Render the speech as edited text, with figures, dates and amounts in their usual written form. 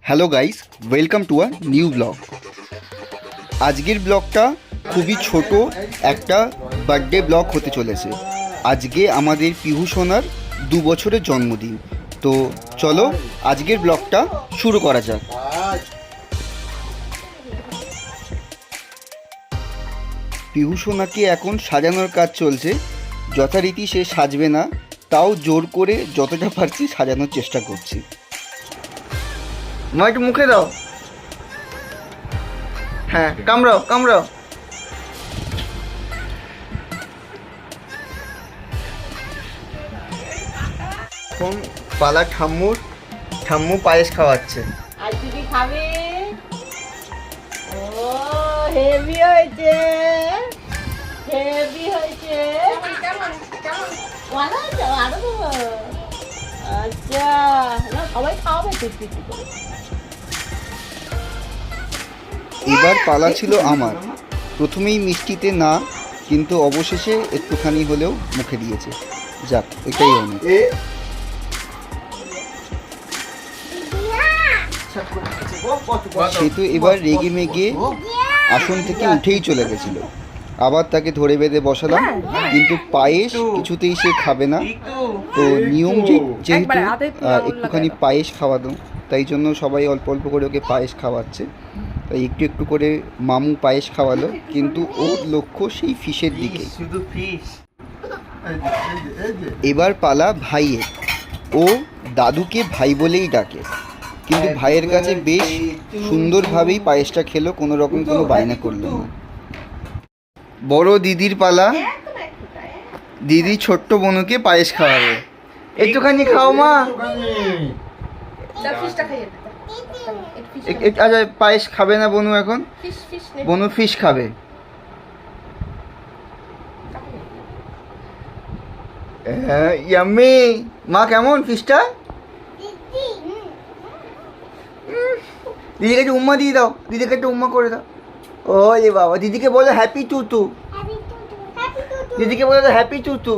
Hello guys, welcome to a new blog. আজকের ব্লগটা খুবই ছোট একটা বার্থডে ব্লগ হতে চলেছে। আজকে আমাদের পিহু সোনার 2 বছরের জন্মদিন। তো চলো আজকের ব্লগটা শুরু করা যাক। পিহু সোনাকে এখন সাজানোর কাজ চলছে। যথারীতি সে সাজবে না, তাও জোর করে যতটা পারছি সাজানোর চেষ্টা করছি। মা একটু মুখে দাও, হ্যাঁ কামড়াও কামড়াও। এখন পালা ঠাম্মু পায়েস খাওয়াচ্ছে। আর দিদি খাবে? ও হেভি হয়েছে, হেভি হয়েছে। ভালো হয়েছে, আরো দেবো। আচ্ছা না, সবাই খাওয়াবে তৃপ্তি করে। এবার পালা ছিল আমার। প্রথমেই মিষ্টিতে না, কিন্তু অবশেষে একটুখানি হলেও মুখে দিয়েছে। যাক, এটাই অনেক। সে তো এবার রেগে মেগে আসন থেকে উঠেই চলে গেছিল। আবার তাকে ধরে বেঁধে বসালাম, কিন্তু পায়েস কিছুতেই সে খাবে না। তো নিয়ম যেহেতু একটুখানি পায়েস খাওয়ানো, তাই জন্য সবাই অল্প অল্প করে ওকে পায়েস খাওয়াচ্ছে। তাই একটু একটু করে মামু পায়েস খাওয়ালো, কিন্তু ওর লক্ষ্য সেই ফিশের দিকে। এবার পালা ভাইয়ের। ও দাদুকে ভাই বলেই ডাকে, কিন্তু ভাইয়ের কাছে বেশ সুন্দরভাবেই পায়েসটা খেলো, কোনো রকম কোনো বায়না করলো না। বড় দিদির পালা। দিদি ছোট্ট বোনকে পায়েস খাওয়াবে। একটুখানি খাও মা। আচ্ছা, পায়েস খাবে না বনু এখন? বনু ফিশ খাবে। ইয়াম্মি। মা কেমন ফিশটা? দিদিকে একটু উম্মা দিয়ে দাও, দিদিকে একটু উম্মা করে দাও। ও রে বাবা, দিদিকে বলো হ্যাপি টুটু। দিদিকে বলো হ্যাপি টুটু।